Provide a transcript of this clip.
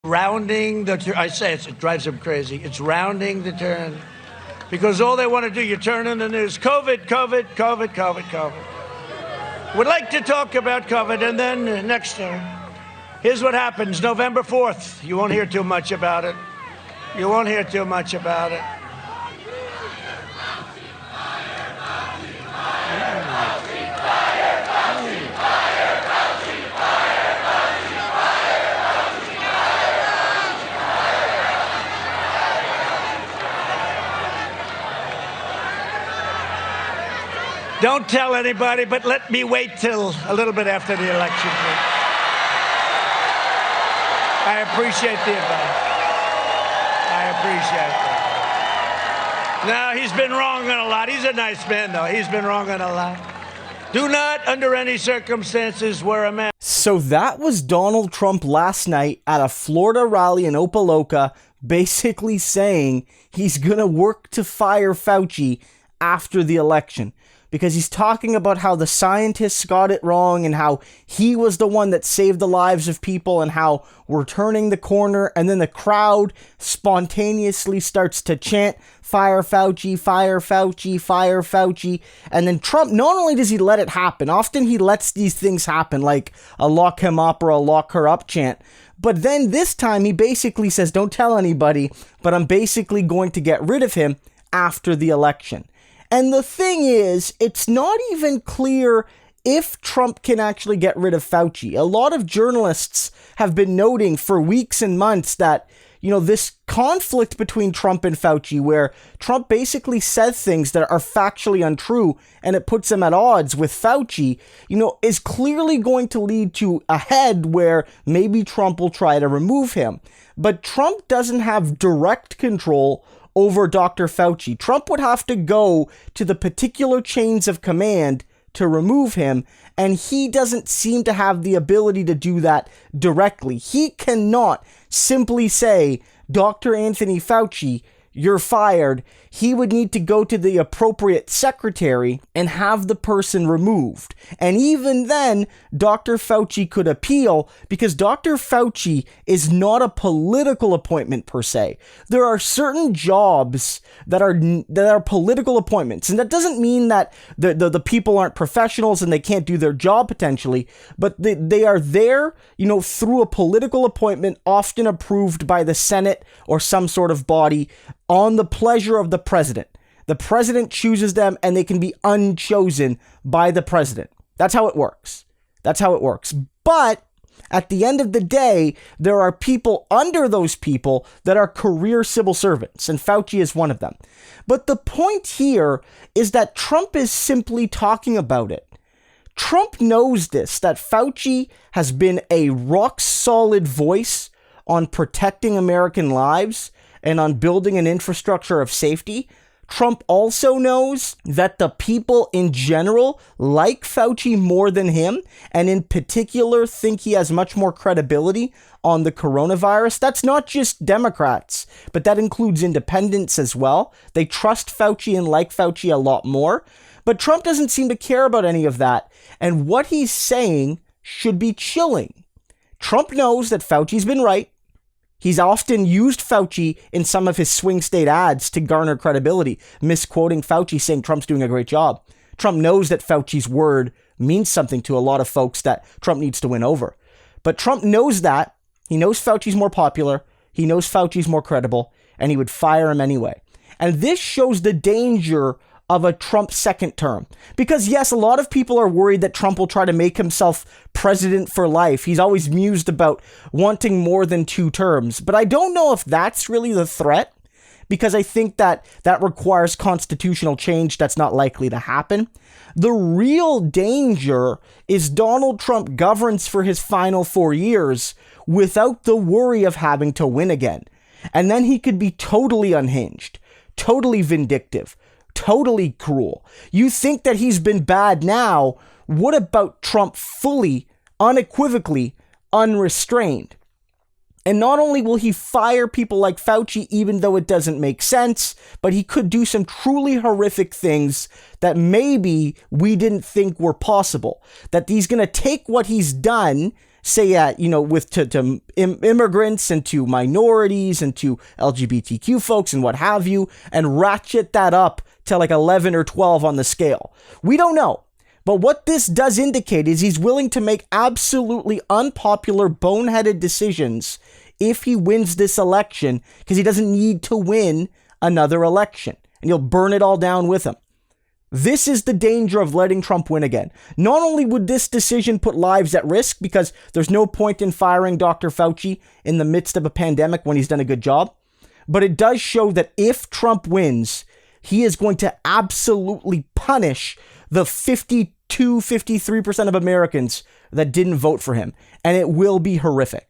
rounding the turn. I say it drives them crazy. It's rounding the turn because all they want to do, you turn on the news, COVID, COVID, COVID, COVID, COVID. Would like to talk about COVID, and then next year, here's what happens. November 4th, you won't hear too much about it. You won't hear too much about it. Don't tell anybody, but let me wait till a little bit after the election, please. I appreciate the advice. I appreciate it. No, he's been wrong on a lot. He's a nice man, though. He's been wrong on a lot. Do not, under any circumstances, wear a mask. So that was Donald Trump last night at a Florida rally in Opa-Locka, basically saying he's going to work to fire Fauci after the election. Because he's talking about how the scientists got it wrong and how he was the one that saved the lives of people and how we're turning the corner. And then the crowd spontaneously starts to chant, "Fire Fauci, fire Fauci, fire Fauci." And then Trump, not only does he let it happen, often he lets these things happen, like a lock him up or a lock her up chant. But then this time he basically says, don't tell anybody, but I'm basically going to get rid of him after the election. And the thing is, it's not even clear if Trump can actually get rid of Fauci. A lot of journalists have been noting for weeks and months that, this conflict between Trump and Fauci, where Trump basically said things that are factually untrue and it puts him at odds with Fauci, is clearly going to lead to a head where maybe Trump will try to remove him. But Trump doesn't have direct control over Dr. Fauci. Trump would have to go to the particular chains of command to remove him, and he doesn't seem to have the ability to do that directly. He cannot simply say, Dr. Anthony Fauci, you're fired. He would need to go to the appropriate secretary and have the person removed. And even then, Dr. Fauci could appeal because Dr. Fauci is not a political appointment per se. There are certain jobs that are political appointments. And that doesn't mean that the people aren't professionals and they can't do their job potentially, but they are there, through a political appointment, often approved by the Senate or some sort of body on the pleasure of the president. The president chooses them and they can be unchosen by the president. That's how it works. But at the end of the day, there are people under those people that are career civil servants, and Fauci is one of them. But the point here is that Trump is simply talking about it. Trump knows this, that Fauci has been a rock-solid voice on protecting American lives and on building an infrastructure of safety. Trump also knows that the people in general like Fauci more than him, and in particular think he has much more credibility on the coronavirus. That's not just Democrats, but that includes independents as well. They trust Fauci and like Fauci a lot more. But Trump doesn't seem to care about any of that, and what he's saying should be chilling. Trump knows that Fauci's been right. He's often used Fauci in some of his swing state ads to garner credibility, misquoting Fauci, saying Trump's doing a great job. Trump knows that Fauci's word means something to a lot of folks that Trump needs to win over. But Trump knows that. He knows Fauci's more popular. He knows Fauci's more credible, and he would fire him anyway. And this shows the danger of a Trump second term. Because yes, a lot of people are worried that Trump will try to make himself president for life. He's always mused about wanting more than 2 terms. But I don't know if that's really the threat, because I think that requires constitutional change that's not likely to happen. The real danger is Donald Trump governs for his final 4 years without the worry of having to win again. And then he could be totally unhinged, totally vindictive, totally cruel. You think that he's been bad now. What about Trump fully, unequivocally, unrestrained? And not only will he fire people like Fauci, even though it doesn't make sense, but he could do some truly horrific things that maybe we didn't think were possible. That he's going to take what he's done say to immigrants and to minorities and to LGBTQ folks and what have you, and ratchet that up to like 11 or 12 on the scale. We don't know. But what this does indicate is he's willing to make absolutely unpopular, boneheaded decisions if he wins this election, because he doesn't need to win another election, and he'll burn it all down with him. This is the danger of letting Trump win again. Not only would this decision put lives at risk, because there's no point in firing Dr. Fauci in the midst of a pandemic when he's done a good job, but it does show that if Trump wins, he is going to absolutely punish the 53% of Americans that didn't vote for him, and it will be horrific.